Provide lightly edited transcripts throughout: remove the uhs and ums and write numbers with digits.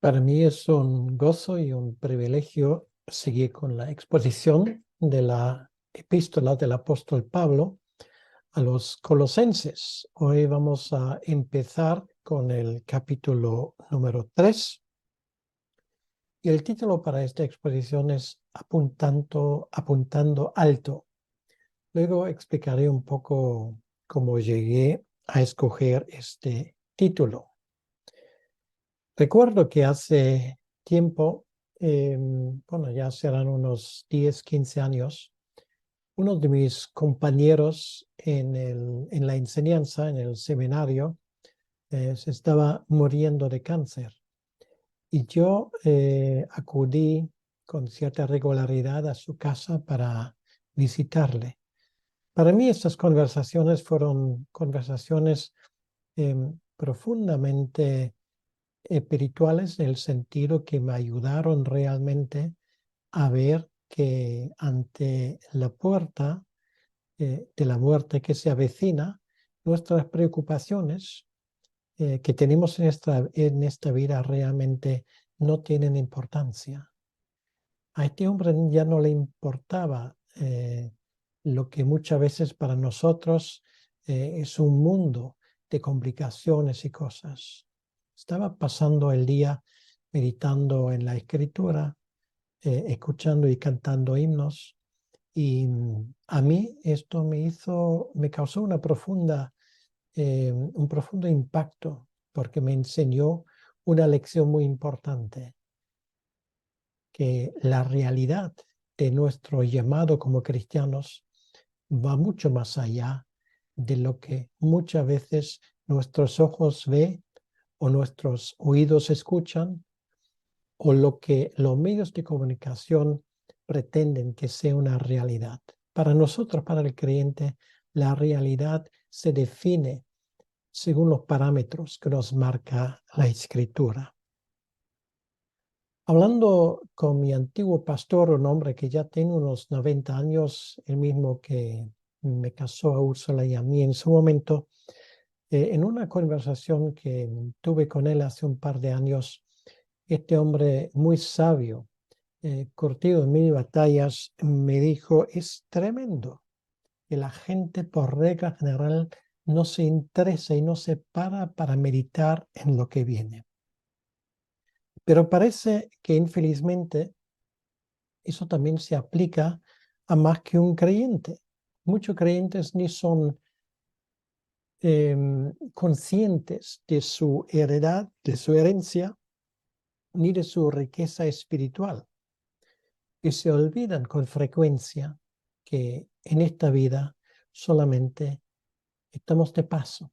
Para mí es un gozo y un privilegio seguir con la exposición de la epístola del apóstol Pablo a los colosenses. Hoy vamos a empezar con el capítulo número 3 y el título para esta exposición es Apuntando alto. Luego explicaré un poco cómo llegué a escoger este título. Recuerdo que hace tiempo, ya serán unos 10, 15 años, uno de mis compañeros en la enseñanza, en el seminario, se estaba muriendo de cáncer. Y yo acudí con cierta regularidad a su casa para visitarle. Para mí estas conversaciones fueron conversaciones profundamente espirituales en el sentido que me ayudaron realmente a ver que ante la puerta de la muerte que se avecina, nuestras preocupaciones que tenemos en esta vida realmente no tienen importancia. A este hombre ya no le importaba lo que muchas veces para nosotros es un mundo de complicaciones y cosas. Estaba pasando el día meditando en la escritura, escuchando y cantando himnos, y a mí esto me causó un profundo impacto, porque me enseñó una lección muy importante, que la realidad de nuestro llamado como cristianos va mucho más allá de lo que muchas veces nuestros ojos ven o nuestros oídos escuchan o lo que los medios de comunicación pretenden que sea una realidad. Para nosotros, para el creyente, la realidad se define según los parámetros que nos marca la Escritura. Hablando con mi antiguo pastor, un hombre que ya tiene unos 90 años, el mismo que me casó a Úrsula y a mí en su momento, en una conversación que tuve con él hace un par de años, este hombre muy sabio, curtido en mil batallas, me dijo: es tremendo que la gente por regla general no se interesa y no se para meditar en lo que viene. Pero parece que infelizmente eso también se aplica a más que un creyente. Muchos creyentes ni son conscientes de su heredad, de su herencia, ni de su riqueza espiritual. Y se olvidan con frecuencia que en esta vida solamente estamos de paso.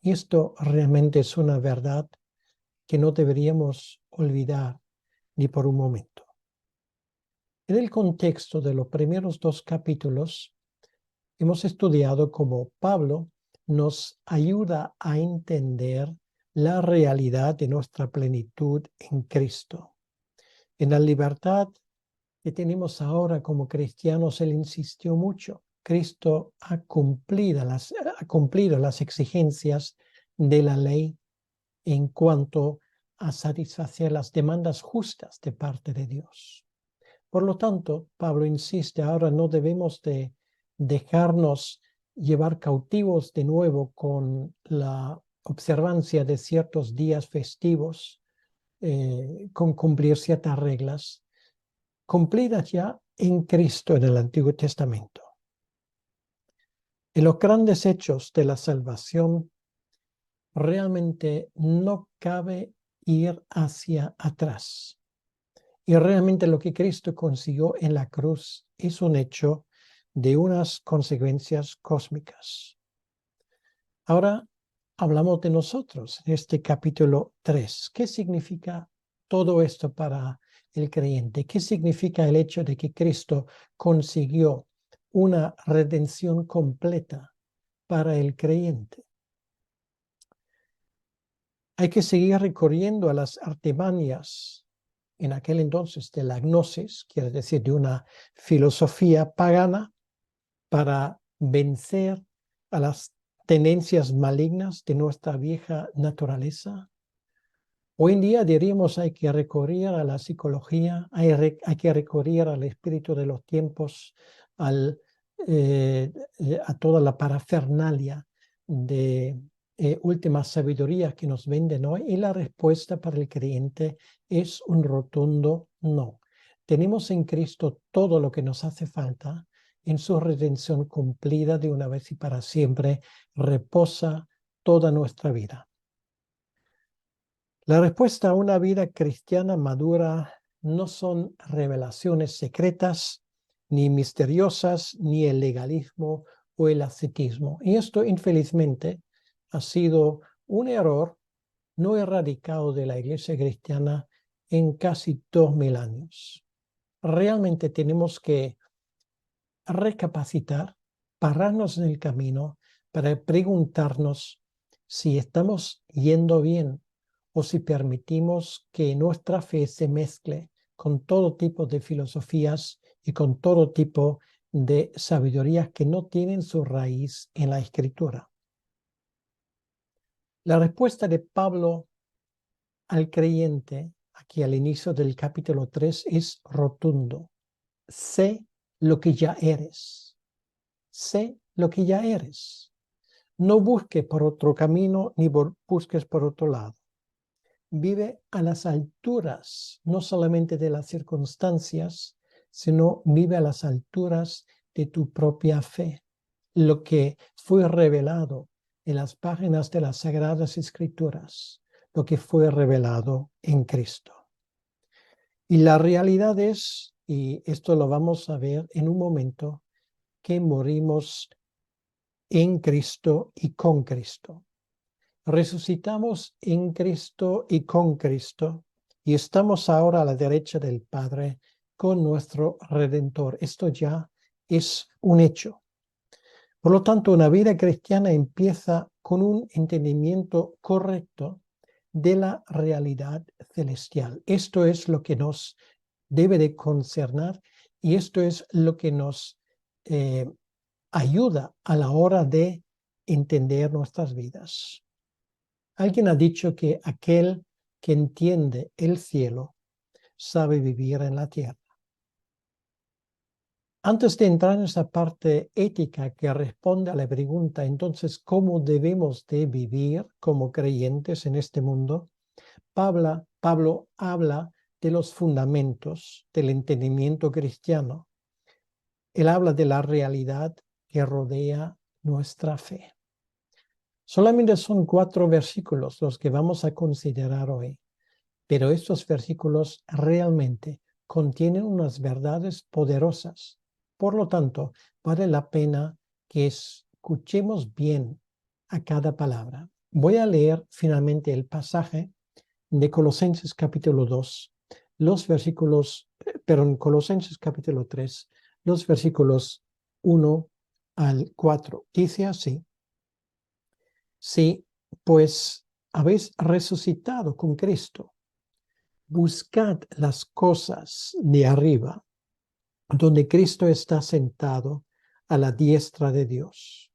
Y esto realmente es una verdad que no deberíamos olvidar ni por un momento. En el contexto de los primeros 2 capítulos, hemos estudiado cómo Pablo nos ayuda a entender la realidad de nuestra plenitud en Cristo. En la libertad que tenemos ahora como cristianos, él insistió mucho. Cristo ha cumplido las exigencias de la ley en cuanto a satisfacer las demandas justas de parte de Dios. Por lo tanto, Pablo insiste, ahora no debemos de dejarnos llevar cautivos de nuevo con la observancia de ciertos días festivos, con cumplir ciertas reglas, cumplidas ya en Cristo en el Antiguo Testamento. En los grandes hechos de la salvación, realmente no cabe ir hacia atrás. Y realmente lo que Cristo consiguió en la cruz es un hecho de unas consecuencias cósmicas. Ahora hablamos de nosotros en este capítulo 3. ¿Qué significa todo esto para el creyente? ¿Qué significa el hecho de que Cristo consiguió una redención completa para el creyente? Hay que seguir recurriendo a las artimañas en aquel entonces de la gnosis, quiere decir de una filosofía pagana, para vencer a las tendencias malignas de nuestra vieja naturaleza. Hoy en día diríamos hay que recurrir a la psicología, hay que recurrir al espíritu de los tiempos, a toda la parafernalia de últimas sabidurías que nos venden hoy, y la respuesta para el creyente es un rotundo no. Tenemos en Cristo todo lo que nos hace falta. En su redención cumplida de una vez y para siempre reposa toda nuestra vida. La respuesta a una vida cristiana madura no son revelaciones secretas, ni misteriosas, ni el legalismo o el ascetismo. Y esto, infelizmente, ha sido un error no erradicado de la Iglesia cristiana en casi 2000 años. Realmente tenemos que recapacitar, pararnos en el camino para preguntarnos si estamos yendo bien o si permitimos que nuestra fe se mezcle con todo tipo de filosofías y con todo tipo de sabidurías que no tienen su raíz en la Escritura. La respuesta de Pablo al creyente, aquí al inicio del capítulo 3, es rotundo. Sé lo que ya eres. Sé lo que ya eres. No busques por otro camino ni busques por otro lado. Vive a las alturas, no solamente de las circunstancias, sino vive a las alturas de tu propia fe. Lo que fue revelado en las páginas de las Sagradas Escrituras, lo que fue revelado en Cristo. Y la realidad es, y esto lo vamos a ver en un momento, que morimos en Cristo y con Cristo. Resucitamos en Cristo y con Cristo, y estamos ahora a la derecha del Padre con nuestro Redentor. Esto ya es un hecho. Por lo tanto, una vida cristiana empieza con un entendimiento correcto de la realidad celestial. Esto es lo que nos debe de concernar, y esto es lo que nos ayuda a la hora de entender nuestras vidas. Alguien ha dicho que aquel que entiende el cielo sabe vivir en la tierra. Antes de entrar en esa parte ética que responde a la pregunta, entonces, ¿cómo debemos de vivir como creyentes en este mundo? Pablo habla de los fundamentos del entendimiento cristiano. Él habla de la realidad que rodea nuestra fe. Solamente son 4 versículos los que vamos a considerar hoy, pero estos versículos realmente contienen unas verdades poderosas. Por lo tanto, vale la pena que escuchemos bien a cada palabra. Voy a leer finalmente el pasaje de Colosenses capítulo 2, en Colosenses capítulo 3, los versículos 1 al 4. Dice así: Si pues habéis resucitado con Cristo, buscad las cosas de arriba, donde Cristo está sentado a la diestra de Dios.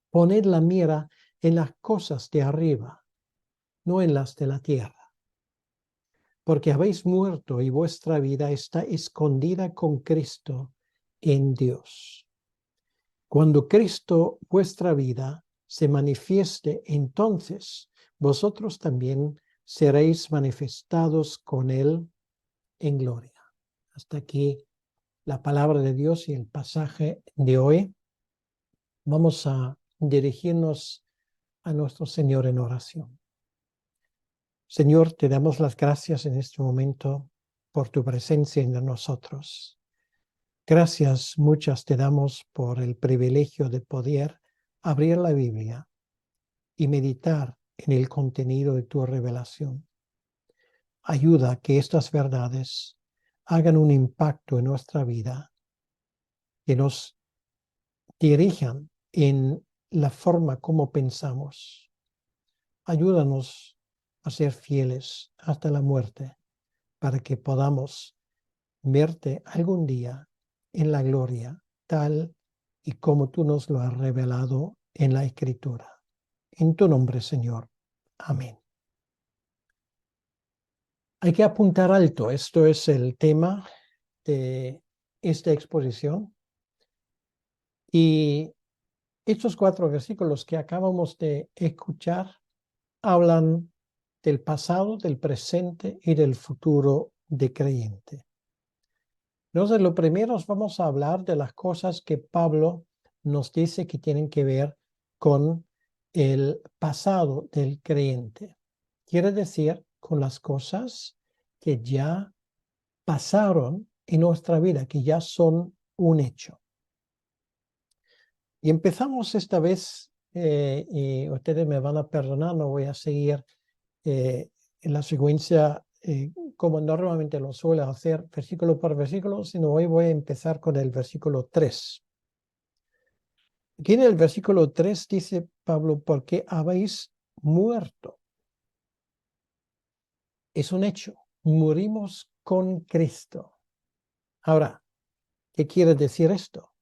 Poned la mira en las cosas de arriba, no en las de la tierra, porque habéis muerto y vuestra vida está escondida con Cristo en Dios. Cuando Cristo, vuestra vida, se manifieste, entonces vosotros también seréis manifestados con Él en gloria. Hasta aquí la palabra de Dios y el pasaje de hoy. Vamos a dirigirnos a nuestro Señor en oración. Señor, te damos las gracias en este momento por tu presencia en nosotros. Gracias muchas te damos por el privilegio de poder abrir la Biblia y meditar en el contenido de tu revelación. Ayuda a que estas verdades hagan un impacto en nuestra vida, que nos dirijan en la forma como pensamos. Ayúdanos a ser fieles hasta la muerte, para que podamos verte algún día en la gloria, tal y como tú nos lo has revelado en la Escritura. En tu nombre, Señor. Amén. Hay que apuntar alto. Esto es el tema de esta exposición. Y estos 4 versículos que acabamos de escuchar hablan del pasado, del presente y del futuro de creyente. Entonces, lo primero vamos a hablar de las cosas que Pablo nos dice que tienen que ver con el pasado del creyente. Quiere decir con las cosas que ya pasaron en nuestra vida, que ya son un hecho. Y empezamos esta vez, y ustedes me van a perdonar, no voy a seguir en la secuencia como normalmente lo suelo hacer, versículo por versículo, sino hoy voy a empezar con el versículo 3. Aquí en el versículo 3 dice Pablo, porque habéis muerto. Es un hecho, morimos con Cristo. Ahora, ¿qué quiere decir esto?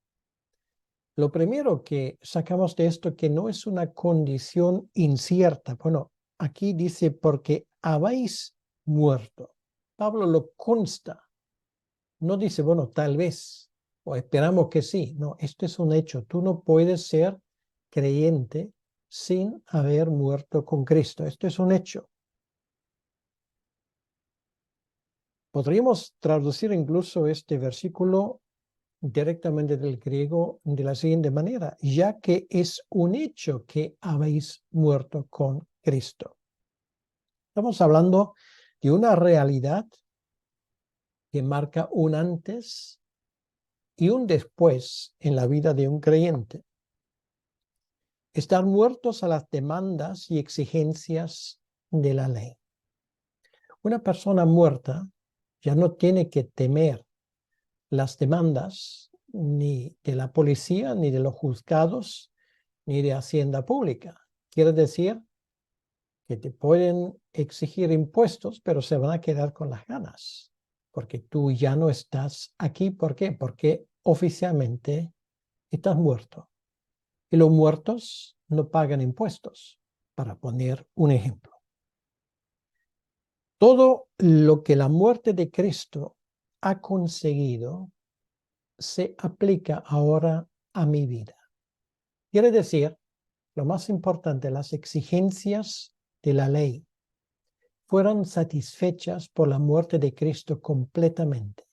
Lo primero que sacamos de esto que no es una condición incierta. Bueno, aquí dice porque habéis muerto. Pablo lo consta. No dice, bueno, tal vez, o esperamos que sí. No, esto es un hecho. Tú no puedes ser creyente sin haber muerto con Cristo. Esto es un hecho. Podríamos traducir incluso este versículo directamente del griego de la siguiente manera, ya que es un hecho que habéis muerto con Cristo. Estamos hablando de una realidad que marca un antes y un después en la vida de un creyente. Estar muertos a las demandas y exigencias de la ley. Una persona muerta ya no tiene que temer las demandas ni de la policía, ni de los juzgados, ni de Hacienda Pública. Quiere decir que te pueden exigir impuestos, pero se van a quedar con las ganas, porque tú ya no estás aquí. ¿Por qué? Porque oficialmente estás muerto. Y los muertos no pagan impuestos, para poner un ejemplo. Todo lo que la muerte de Cristo ha conseguido se aplica ahora a mi vida. Quiere decir, lo más importante, las exigencias de la ley fueron satisfechas por la muerte de Cristo completamente.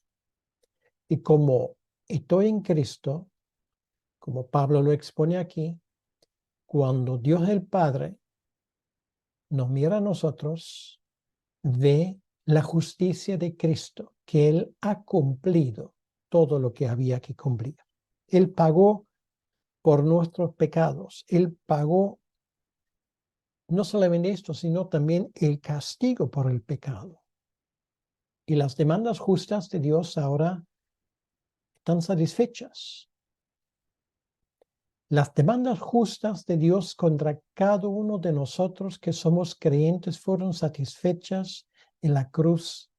Y como estoy en Cristo, como Pablo lo expone aquí, cuando Dios el Padre nos mira a nosotros, ve la justicia de Cristo, que Él ha cumplido todo lo que había que cumplir. Él pagó por nuestros pecados. Él pagó no solamente esto, sino también el castigo por el pecado. Y las demandas justas de Dios ahora están satisfechas. Las demandas justas de Dios contra cada uno de nosotros que somos creyentes fueron satisfechas en la cruz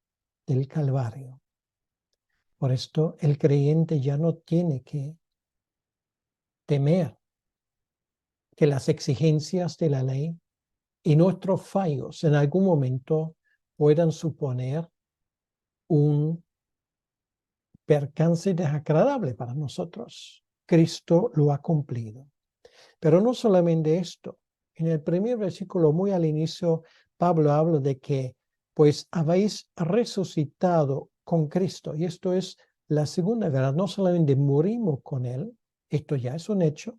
del Calvario. Por esto el creyente ya no tiene que temer que las exigencias de la ley y nuestros fallos en algún momento puedan suponer un percance desagradable para nosotros. Cristo lo ha cumplido. Pero no solamente esto. En el primer versículo, muy al inicio, Pablo habla de que pues habéis resucitado con Cristo. Y esto es la segunda verdad. No solamente morimos con Él, esto ya es un hecho,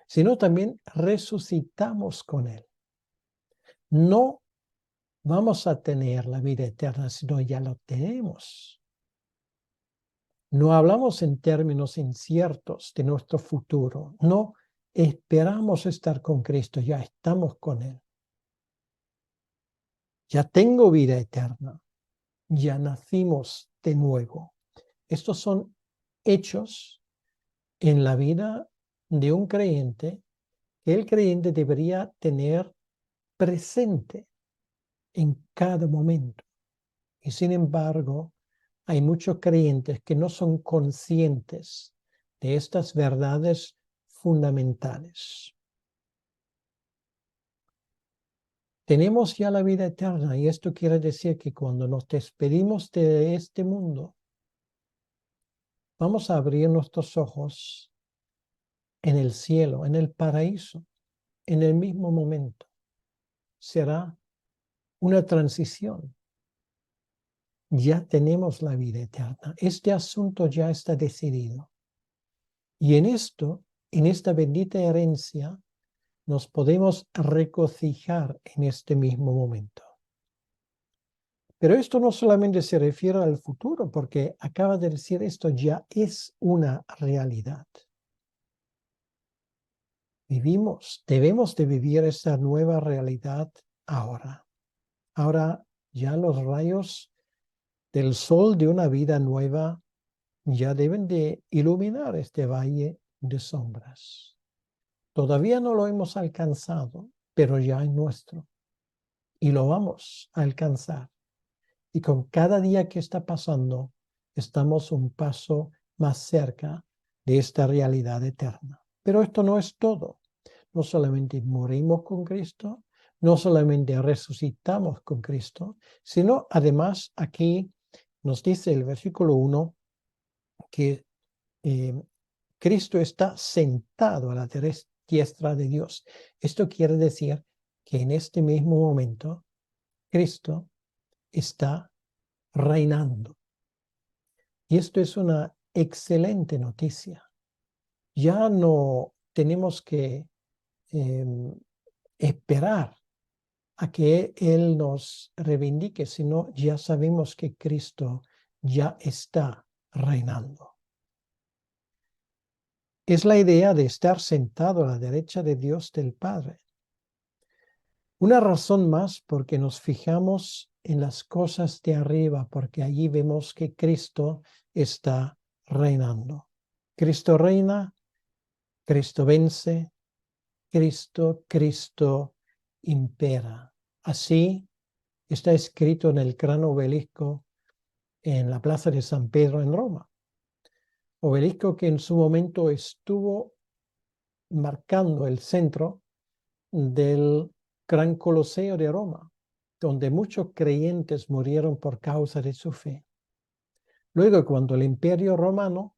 sino también resucitamos con Él. No vamos a tener la vida eterna, sino ya lo tenemos. No hablamos en términos inciertos de nuestro futuro. No esperamos estar con Cristo, ya estamos con Él. Ya tengo vida eterna. Ya nacimos de nuevo. Estos son hechos en la vida de un creyente que el creyente debería tener presente en cada momento. Y sin embargo, hay muchos creyentes que no son conscientes de estas verdades fundamentales. tenemos ya la vida eterna y esto quiere decir que cuando nos despedimos de este mundo, vamos a abrir nuestros ojos en el cielo, en el paraíso, en el mismo momento. Será una transición. Ya tenemos la vida eterna. Este asunto ya está decidido. Y en esto, en esta bendita herencia, nos podemos regocijar en este mismo momento. Pero esto no solamente se refiere al futuro, porque acaba de decir esto ya es una realidad. Debemos de vivir esta nueva realidad ahora. Ahora ya los rayos del sol de una vida nueva ya deben de iluminar este valle de sombras. Todavía no lo hemos alcanzado, pero ya es nuestro. Y lo vamos a alcanzar. Y con cada día que está pasando, estamos un paso más cerca de esta realidad eterna. Pero esto no es todo. No solamente morimos con Cristo, no solamente resucitamos con Cristo, sino además aquí nos dice el versículo 1 que Cristo está sentado a la diestra de Dios. Esto quiere decir que en este mismo momento Cristo está reinando. Y esto es una excelente noticia. Ya no tenemos que esperar a que Él nos reivindique, sino ya sabemos que Cristo ya está reinando. Es la idea de estar sentado a la derecha de Dios del Padre. Una razón más porque nos fijamos en las cosas de arriba, porque allí vemos que Cristo está reinando. Cristo reina, Cristo vence, Cristo impera. Así está escrito en el gran obelisco en la plaza de San Pedro en Roma. Obelisco que en su momento estuvo marcando el centro del gran Coliseo de Roma, donde muchos creyentes murieron por causa de su fe. Luego, cuando el Imperio Romano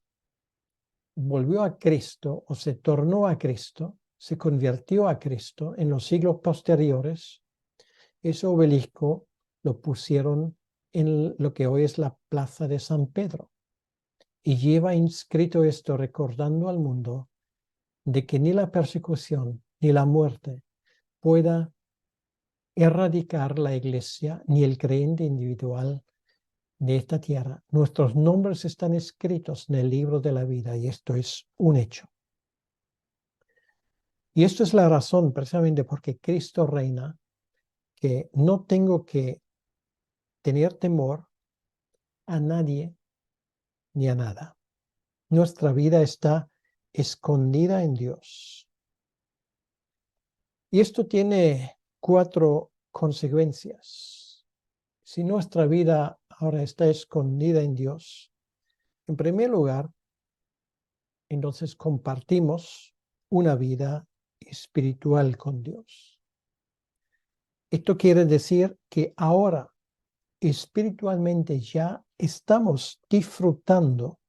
volvió a Cristo o se tornó a Cristo, se convirtió a Cristo en los siglos posteriores, ese obelisco lo pusieron en lo que hoy es la plaza de San Pedro. Y lleva inscrito esto recordando al mundo de que ni la persecución ni la muerte pueda erradicar la iglesia ni el creyente individual de esta tierra. Nuestros nombres están escritos en el libro de la vida y esto es un hecho. Y esto es la razón precisamente porque Cristo reina, que no tengo que tener temor a nadie ni a nada. Nuestra vida está escondida en Dios. Y esto tiene 4 consecuencias. Si nuestra vida ahora está escondida en Dios, en primer lugar, entonces compartimos una vida espiritual con Dios. Esto quiere decir que ahora espiritualmente ya estamos disfrutando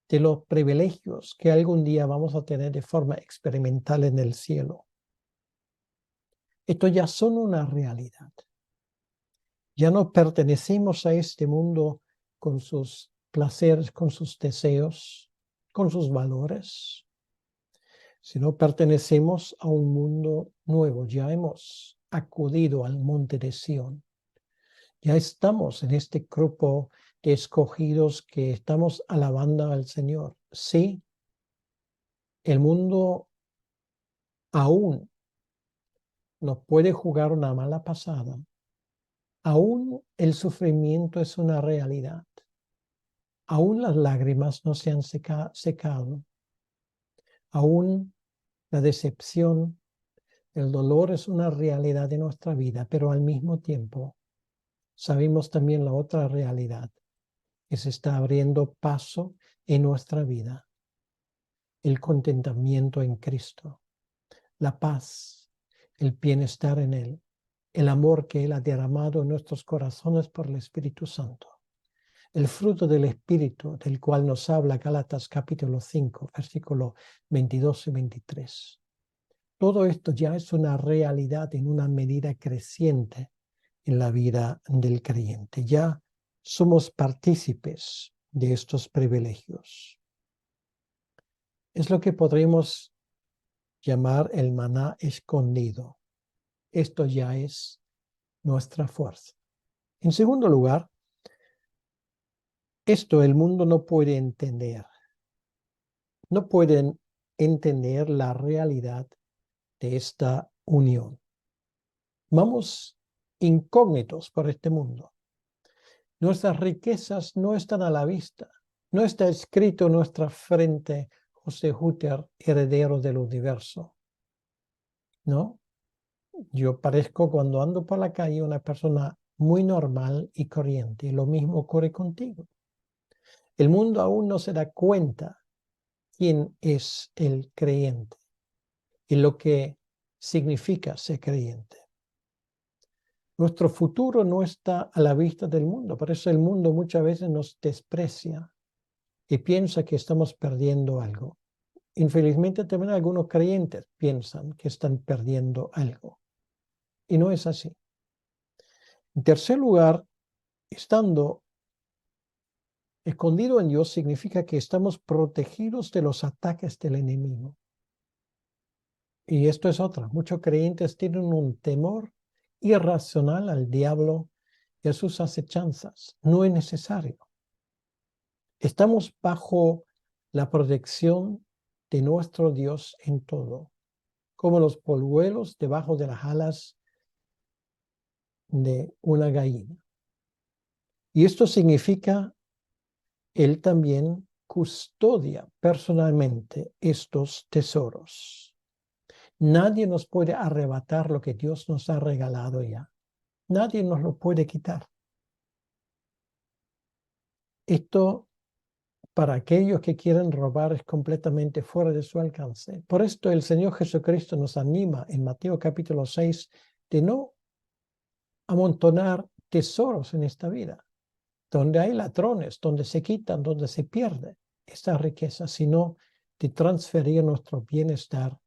de los privilegios que algún día vamos a tener de forma experimental en el cielo. Esto ya son una realidad. Ya no pertenecemos a este mundo con sus placeres, con sus deseos, con sus valores, sino pertenecemos a un mundo nuevo. Ya hemos acudido al monte de Sión. Ya estamos en este grupo de escogidos que estamos alabando al Señor. Sí, el mundo aún nos puede jugar una mala pasada. Aún el sufrimiento es una realidad. Aún las lágrimas no se han secado. Aún la decepción, el dolor es una realidad de nuestra vida, pero al mismo tiempo sabemos también la otra realidad que se está abriendo paso en nuestra vida. El contentamiento en Cristo, la paz, el bienestar en Él, el amor que Él ha derramado en nuestros corazones por el Espíritu Santo. El fruto del Espíritu, del cual nos habla Gálatas capítulo 5, versículos 22 y 23. Todo esto ya es una realidad en una medida creciente en la vida del creyente. Ya somos partícipes de estos privilegios. Es lo que podríamos llamar el maná escondido. Esto ya es nuestra fuerza. En segundo lugar, esto el mundo no puede entender. No pueden entender la realidad de esta unión. Vamos incógnitos por este mundo. Nuestras riquezas no están a la vista. No está escrito en nuestra frente José Hutter, heredero del universo. ¿No? Yo parezco cuando ando por la calle una persona muy normal y corriente. Y lo mismo ocurre contigo. El mundo aún no se da cuenta quién es el creyente y lo que significa ser creyente. Nuestro futuro no está a la vista del mundo, por eso el mundo muchas veces nos desprecia y piensa que estamos perdiendo algo. Infelizmente también algunos creyentes piensan que están perdiendo algo y no es así. En tercer lugar, estando escondido en Dios significa que estamos protegidos de los ataques del enemigo. Y esto es otra. Muchos creyentes tienen un temor irracional al diablo y a sus acechanzas. No es necesario. Estamos bajo la protección de nuestro Dios en todo, como los polluelos debajo de las alas de una gallina. Y esto significa, Él también custodia personalmente estos tesoros. Nadie nos puede arrebatar lo que Dios nos ha regalado ya. Nadie nos lo puede quitar. Esto, para aquellos que quieren robar, es completamente fuera de su alcance. Por esto el Señor Jesucristo nos anima en Mateo capítulo 6 de no amontonar tesoros en esta vida, donde hay ladrones, donde se quitan, donde se pierde esta riqueza, sino de transferir nuestro bienestar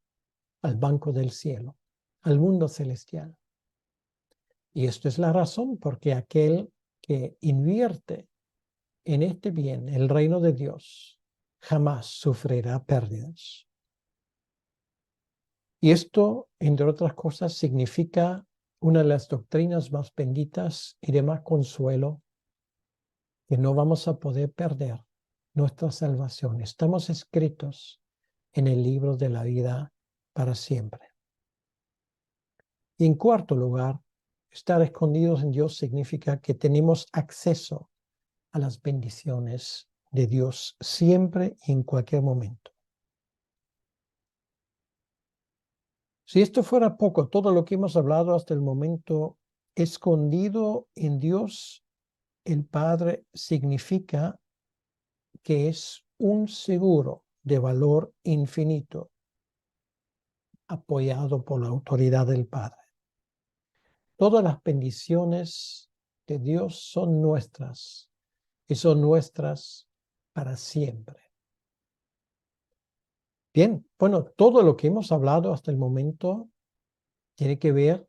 al banco del cielo, al mundo celestial. Y esto es la razón porque aquel que invierte en este bien, el reino de Dios, jamás sufrirá pérdidas. Y esto, entre otras cosas, significa una de las doctrinas más benditas y de más consuelo, que no vamos a poder perder nuestra salvación. Estamos escritos en el libro de la vida para siempre. Y en cuarto lugar, estar escondidos en Dios significa que tenemos acceso a las bendiciones de Dios siempre y en cualquier momento. Si esto fuera poco, todo lo que hemos hablado hasta el momento, escondido en Dios, el Padre, significa que es un seguro de valor infinito, apoyado por la autoridad del Padre. Todas las bendiciones de Dios son nuestras y son nuestras para siempre. Bien, bueno, todo lo que hemos hablado hasta el momento tiene que ver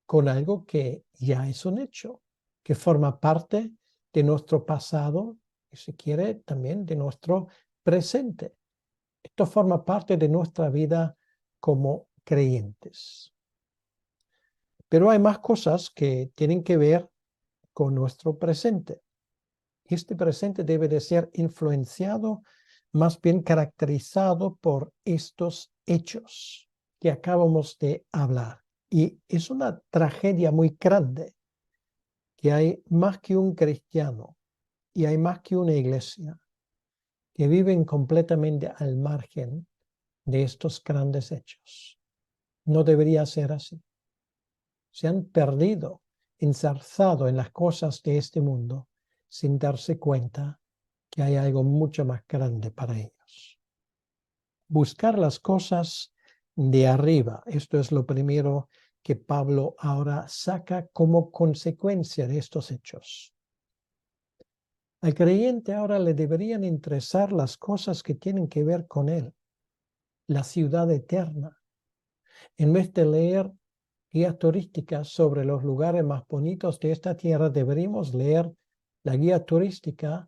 con algo que ya es un hecho, que forma parte de nuestro pasado y, si quiere, también de nuestro presente. Esto forma parte de nuestra vida como creyentes. Pero hay más cosas que tienen que ver con nuestro presente. Este presente debe de ser influenciado, más bien caracterizado por estos hechos que acabamos de hablar. Y es una tragedia muy grande que hay más que un cristiano y hay más que una iglesia que viven completamente al margen de estos grandes hechos. No debería ser así. Se han perdido, enzarzado en las cosas de este mundo sin darse cuenta que hay algo mucho más grande para ellos. Buscar las cosas de arriba. Esto es lo primero que Pablo ahora saca como consecuencia de estos hechos. Al creyente ahora le deberían interesar las cosas que tienen que ver con él, la ciudad eterna. En vez de leer guías turísticas sobre los lugares más bonitos de esta tierra, deberíamos leer la guía turística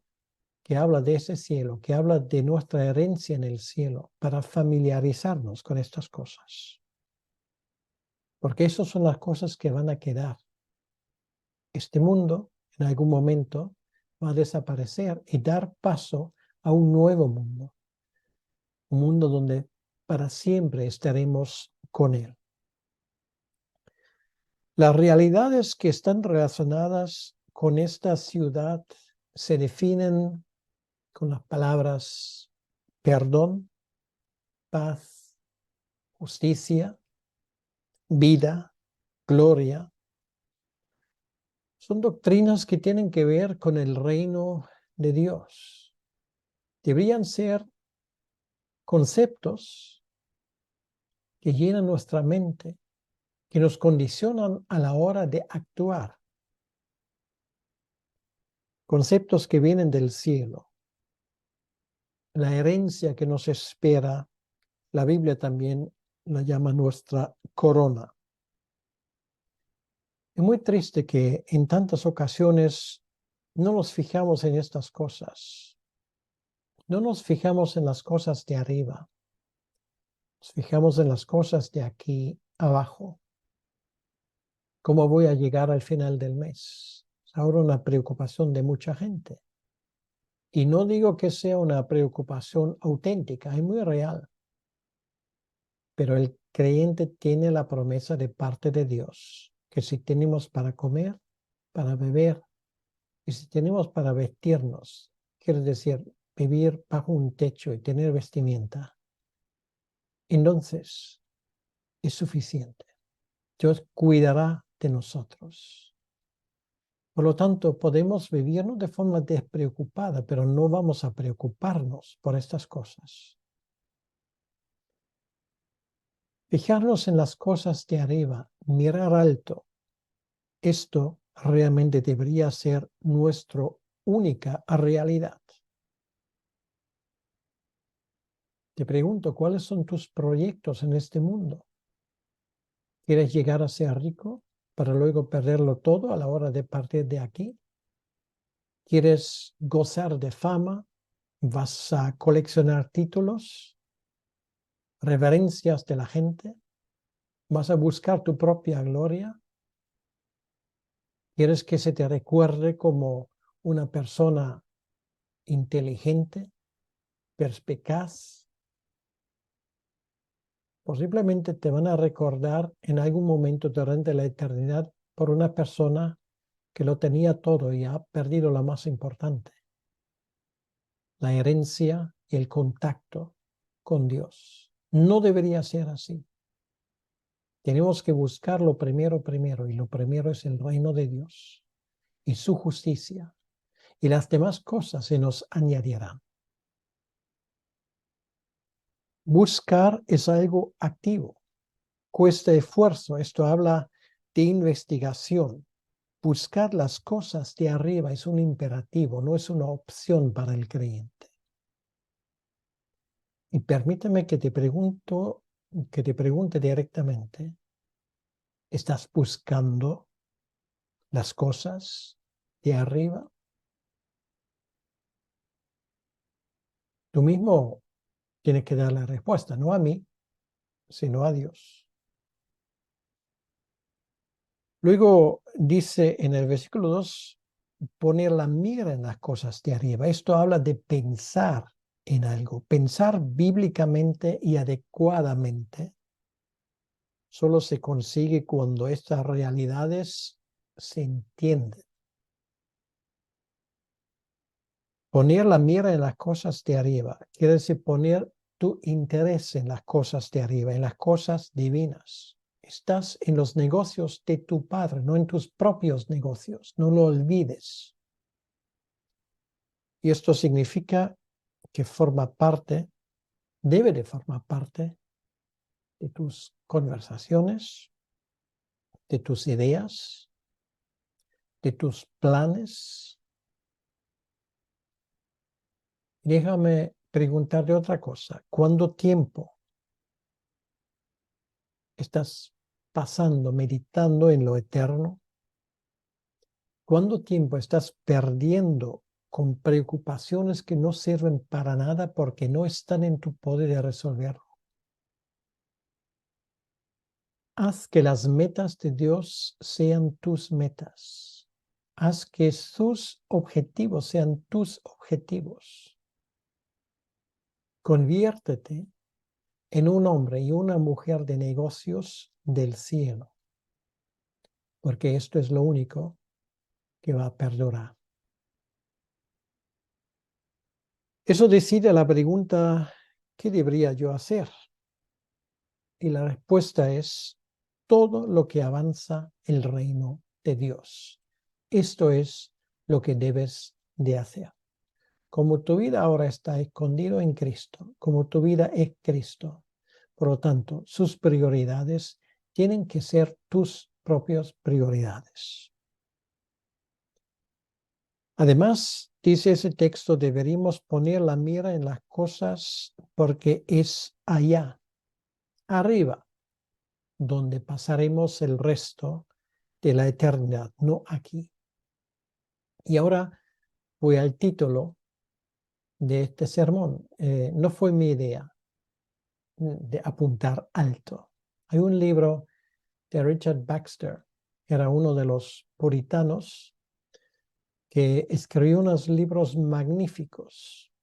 que habla de ese cielo, que habla de nuestra herencia en el cielo, para familiarizarnos con estas cosas. Porque esas son las cosas que van a quedar. Este mundo, en algún momento, va a desaparecer y dar paso a un nuevo mundo. Un mundo donde para siempre estaremos con él. Las realidades que están relacionadas con esta ciudad se definen con las palabras perdón, paz, justicia, vida, gloria. Son doctrinas que tienen que ver con el reino de Dios. Deberían ser conceptos que llenan nuestra mente, que nos condicionan a la hora de actuar. Conceptos que vienen del cielo. La herencia que nos espera, la Biblia también la llama nuestra corona. Es muy triste que en tantas ocasiones no nos fijamos en estas cosas. No nos fijamos en las cosas de arriba. Nos fijamos en las cosas de aquí abajo. ¿Cómo voy a llegar al final del mes? Es ahora una preocupación de mucha gente. Y no digo que sea una preocupación auténtica, es muy real. Pero el creyente tiene la promesa de parte de Dios, que si tenemos para comer, para beber, y si tenemos para vestirnos, quiere decir vivir bajo un techo y tener vestimenta, entonces es suficiente. Dios cuidará de nosotros. Por lo tanto, podemos vivirnos de forma despreocupada, pero no vamos a preocuparnos por estas cosas. Fijarnos en las cosas de arriba, mirar alto. Esto realmente debería ser nuestra única realidad. Te pregunto, ¿cuáles son tus proyectos en este mundo? ¿Quieres llegar a ser rico para luego perderlo todo a la hora de partir de aquí? ¿Quieres gozar de fama? ¿Vas a coleccionar títulos? ¿Reverencias de la gente? ¿Vas a buscar tu propia gloria? ¿Quieres que se te recuerde como una persona inteligente, perspicaz? Posiblemente te van a recordar en algún momento durante la eternidad por una persona que lo tenía todo y ha perdido lo más importante, la herencia y el contacto con Dios. No debería ser así. Tenemos que buscar lo primero, y lo primero es el reino de Dios y su justicia, y las demás cosas se nos añadirán. Buscar es algo activo, cuesta esfuerzo. Esto habla de investigación. Buscar las cosas de arriba es un imperativo, no es una opción para el creyente. Y permíteme que te pregunte directamente, ¿estás buscando las cosas de arriba? Tú mismo tienes que dar la respuesta, no a mí, sino a Dios. Luego dice en el versículo 2, poner la mira en las cosas de arriba. Esto habla de pensar en algo, pensar bíblicamente y adecuadamente. Solo se consigue cuando estas realidades se entienden. Poner la mira en las cosas de arriba quiere decir poner tu interés en las cosas de arriba, en las cosas divinas. Estás en los negocios de tu Padre, no en tus propios negocios. No lo olvides. Y esto significa que forma parte, debe de formar parte de tus conversaciones, de tus ideas, de tus planes. Déjame preguntarte otra cosa. ¿Cuánto tiempo estás pasando, meditando en lo eterno? ¿Cuánto tiempo estás perdiendo con preocupaciones que no sirven para nada porque no están en tu poder de resolverlo? Haz que las metas de Dios sean tus metas. Haz que sus objetivos sean tus objetivos. Conviértete en un hombre y una mujer de negocios del cielo, porque esto es lo único que va a perdurar. Eso decide la pregunta, ¿qué debería yo hacer? Y la respuesta es todo lo que avanza el reino de Dios. Esto es lo que debes de hacer. Como tu vida ahora está escondido en Cristo, como tu vida es Cristo, por lo tanto, sus prioridades tienen que ser tus propias prioridades. Además, dice ese texto, deberíamos poner la mira en las cosas porque es allá, arriba, donde pasaremos el resto de la eternidad, no aquí. Y ahora voy al título de este sermón. No fue mi idea de apuntar alto. Hay un libro de Richard Baxter, era uno de los puritanos, que escribió unos libros magníficos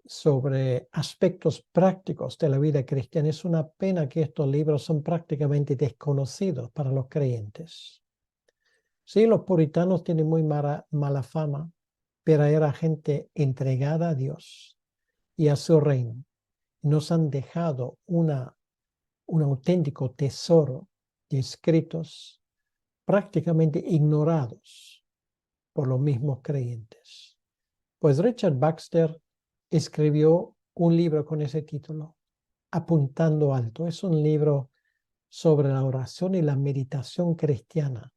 sobre aspectos prácticos de la vida cristiana. Es una pena que estos libros son prácticamente desconocidos para los creyentes. Sí, los puritanos tienen muy mala fama, pero era gente entregada a Dios y a su reino. Nos han dejado un auténtico tesoro de escritos prácticamente ignorados por los mismos creyentes. Pues Richard Baxter escribió un libro con ese título, Apuntando Alto. Es un libro sobre la oración y la meditación cristiana.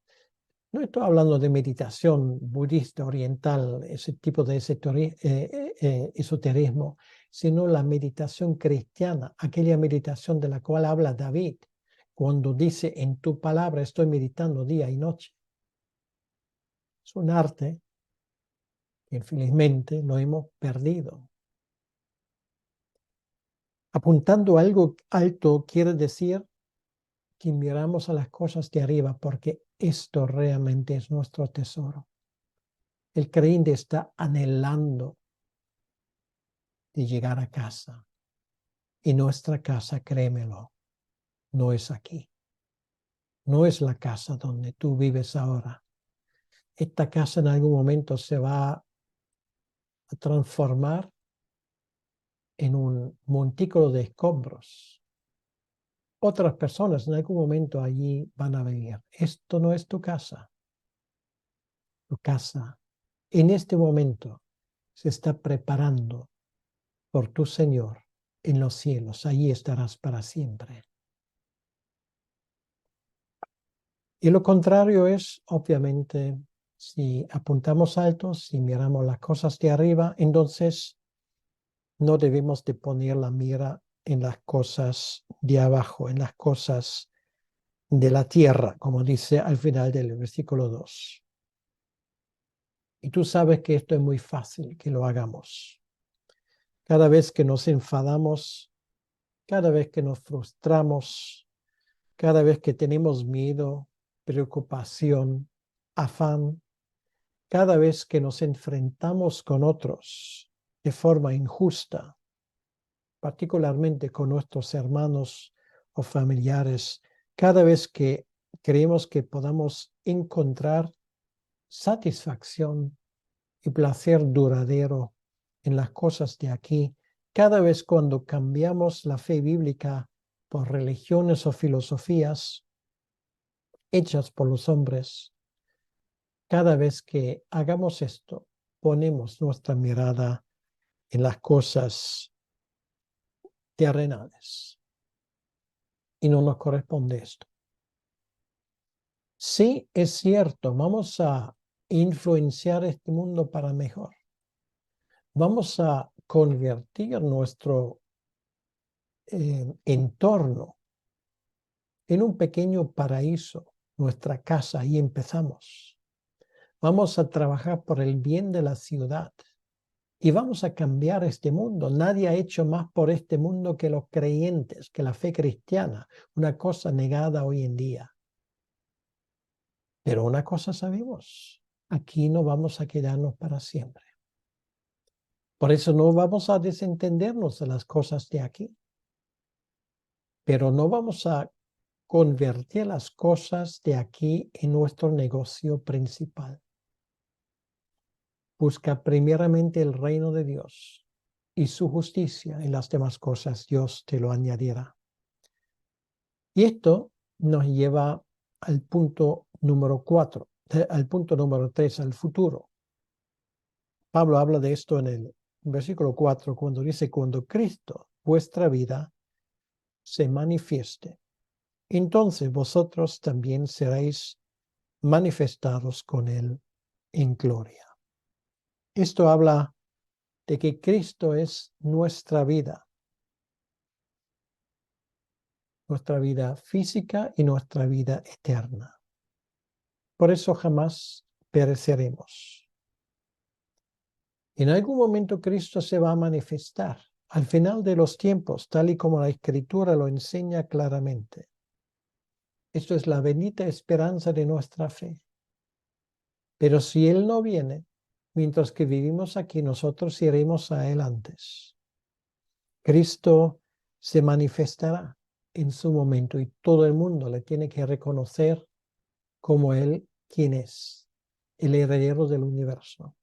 No estoy hablando de meditación budista, oriental, ese tipo de esoterismo, sino la meditación cristiana, aquella meditación de la cual habla David cuando dice, en tu palabra estoy meditando día y noche. Es un arte que infelizmente lo hemos perdido. Apuntando a algo alto quiere decir que miramos a las cosas de arriba porque esto realmente es nuestro tesoro. El creyente está anhelando de llegar a casa. Y nuestra casa, créemelo, no es aquí. No es la casa donde tú vives ahora. Esta casa en algún momento se va a transformar en un montículo de escombros. Otras personas en algún momento allí van a vivir. Esto no es tu casa. Tu casa en este momento se está preparando por tu Señor en los cielos. Allí estarás para siempre. Y lo contrario es, obviamente, si apuntamos alto, si miramos las cosas de arriba, entonces no debemos de poner la mira en las cosas de abajo, en las cosas de la tierra, como dice al final del versículo 2. Y tú sabes que esto es muy fácil que lo hagamos. Cada vez que nos enfadamos, cada vez que nos frustramos, cada vez que tenemos miedo, preocupación, afán, cada vez que nos enfrentamos con otros de forma injusta, particularmente con nuestros hermanos o familiares, cada vez que creemos que podamos encontrar satisfacción y placer duradero en las cosas de aquí, cada vez cuando cambiamos la fe bíblica por religiones o filosofías hechas por los hombres, cada vez que hagamos esto, ponemos nuestra mirada en las cosas terrenales. y no nos corresponde esto. Sí, es cierto, vamos a influenciar este mundo para mejor. Vamos a convertir nuestro entorno en un pequeño paraíso, nuestra casa, ahí empezamos. Vamos a trabajar por el bien de la ciudad y vamos a cambiar este mundo. Nadie ha hecho más por este mundo que los creyentes, que la fe cristiana, una cosa negada hoy en día. Pero una cosa sabemos, aquí no vamos a quedarnos para siempre. Por eso no vamos a desentendernos de las cosas de aquí. Pero no vamos a convertir las cosas de aquí en nuestro negocio principal. Busca primeramente el reino de Dios y su justicia, y las demás cosas Dios te lo añadirá. Y esto nos lleva al punto número 4, al punto número 3, al futuro. Pablo habla de esto en el versículo 4, cuando dice, cuando Cristo, vuestra vida, se manifieste, entonces vosotros también seréis manifestados con él en gloria. Esto habla de que Cristo es nuestra vida física y nuestra vida eterna. Por eso jamás pereceremos. En algún momento Cristo se va a manifestar al final de los tiempos, tal y como la Escritura lo enseña claramente. Esto es la bendita esperanza de nuestra fe. Pero si Él no viene, mientras que vivimos aquí, nosotros iremos a Él antes. Cristo se manifestará en su momento y todo el mundo le tiene que reconocer como Él quien es, el heredero del universo.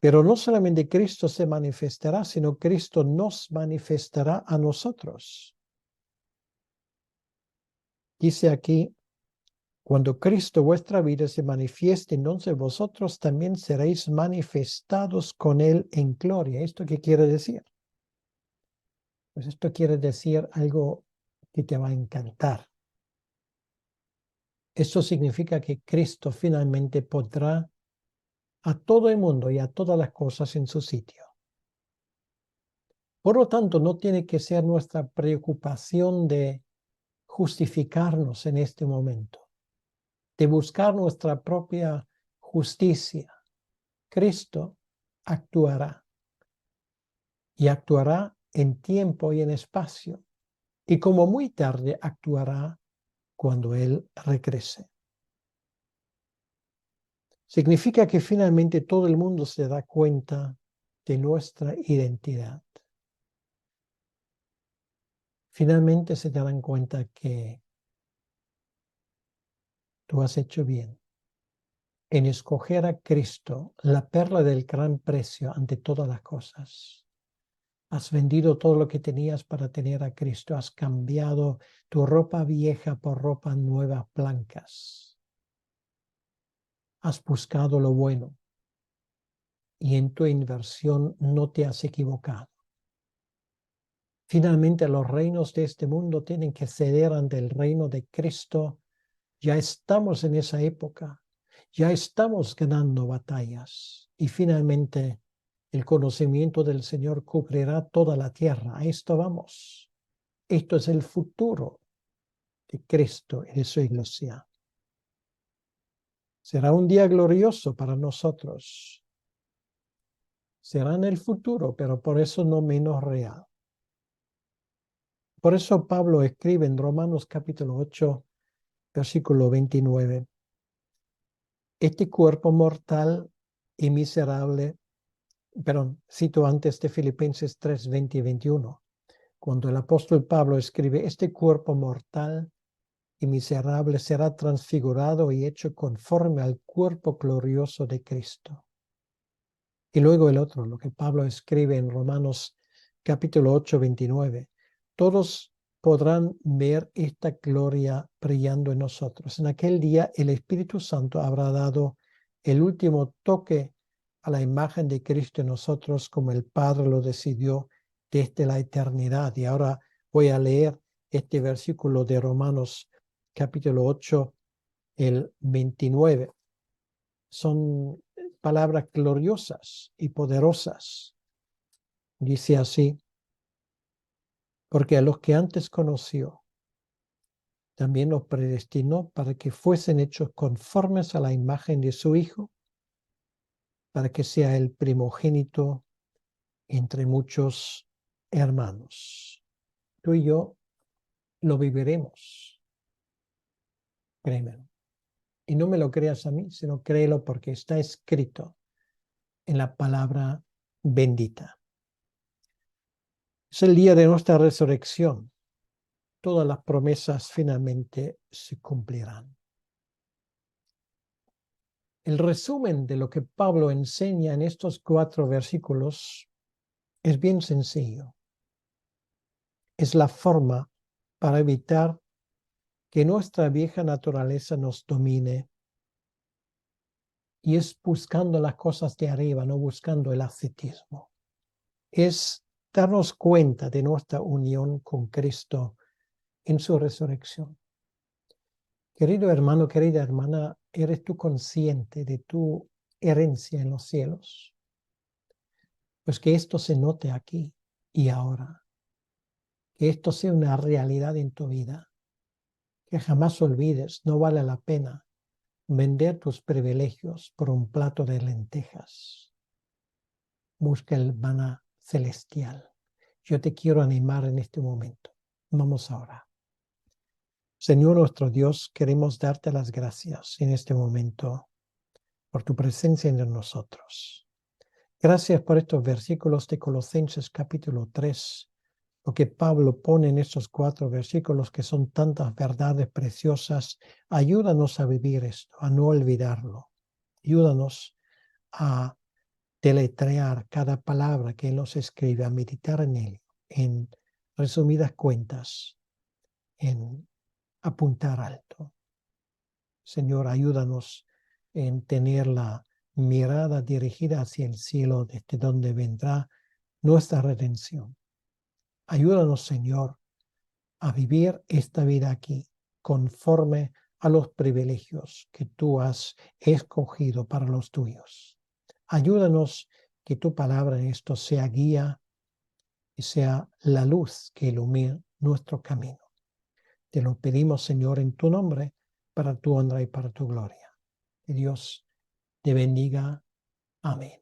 Pero no solamente Cristo se manifestará, sino Cristo nos manifestará a nosotros. Dice aquí, cuando Cristo vuestra vida se manifieste, entonces vosotros también seréis manifestados con Él en gloria. ¿Esto qué quiere decir? Pues esto quiere decir algo que te va a encantar. Esto significa que Cristo finalmente pondrá a todo el mundo y a todas las cosas en su sitio. Por lo tanto, no tiene que ser nuestra preocupación de justificarnos en este momento, de buscar nuestra propia justicia. Cristo actuará y actuará en tiempo y en espacio, y como muy tarde actuará cuando Él regrese. Significa que finalmente todo el mundo se da cuenta de nuestra identidad. Finalmente se darán cuenta que tú has hecho bien en escoger a Cristo, la perla del gran precio ante todas las cosas. Has vendido todo lo que tenías para tener a Cristo. Has cambiado tu ropa vieja por ropa nueva, blancas. Has buscado lo bueno y en tu inversión no te has equivocado. Finalmente los reinos de este mundo tienen que ceder ante el reino de Cristo. Ya estamos en esa época. Ya estamos ganando batallas. Y finalmente el conocimiento del Señor cubrirá toda la tierra. A esto vamos. Esto es el futuro de Cristo y de su iglesia. Será un día glorioso para nosotros. Será en el futuro, pero por eso no menos real. Por eso Pablo escribe en Romanos capítulo 8, versículo 29. Este cuerpo mortal y miserable, cito antes de Filipenses 3, 20 y 21, cuando el apóstol Pablo escribe, este cuerpo mortal y miserable será transfigurado y hecho conforme al cuerpo glorioso de Cristo. Y luego el otro, lo que Pablo escribe en Romanos capítulo 8, 29. Todos podrán ver esta gloria brillando en nosotros. En aquel día el Espíritu Santo habrá dado el último toque a la imagen de Cristo en nosotros como el Padre lo decidió desde la eternidad. Y ahora voy a leer este versículo de Romanos capítulo 8, el 29. Son palabras gloriosas y poderosas. Dice así: porque a los que antes conoció, también los predestinó para que fuesen hechos conformes a la imagen de su Hijo, para que sea el primogénito entre muchos hermanos. Tú y yo lo viviremos, créeme. Y no me lo creas a mí, sino créelo porque está escrito en la palabra bendita. Es el día de nuestra resurrección. Todas las promesas finalmente se cumplirán. El resumen de lo que Pablo enseña en estos 4 versículos es bien sencillo. Es la forma para evitar que nuestra vieja naturaleza nos domine, y es buscando las cosas de arriba, no buscando el ascetismo. Es darnos cuenta de nuestra unión con Cristo en su resurrección. Querido hermano, querida hermana, ¿eres tú consciente de tu herencia en los cielos? Pues que esto se note aquí y ahora. Que esto sea una realidad en tu vida. Que jamás olvides, no vale la pena vender tus privilegios por un plato de lentejas. Busca el maná celestial. Yo te quiero animar en este momento. Vamos ahora. Señor nuestro Dios, queremos darte las gracias en este momento por tu presencia entre nosotros. Gracias por estos versículos de Colosenses capítulo 3, lo que Pablo pone en estos 4 versículos que son tantas verdades preciosas. Ayúdanos a vivir esto, a no olvidarlo. Ayúdanos a deletrear cada palabra que Él nos escribe, a meditar en él, en resumidas cuentas, en apuntar alto. Señor, ayúdanos en tener la mirada dirigida hacia el cielo, desde donde vendrá nuestra redención. Ayúdanos, Señor, a vivir esta vida aquí conforme a los privilegios que tú has escogido para los tuyos. Ayúdanos que tu palabra en esto sea guía y sea la luz que ilumine nuestro camino. Te lo pedimos, Señor, en tu nombre, para tu honra y para tu gloria. Que Dios te bendiga. Amén.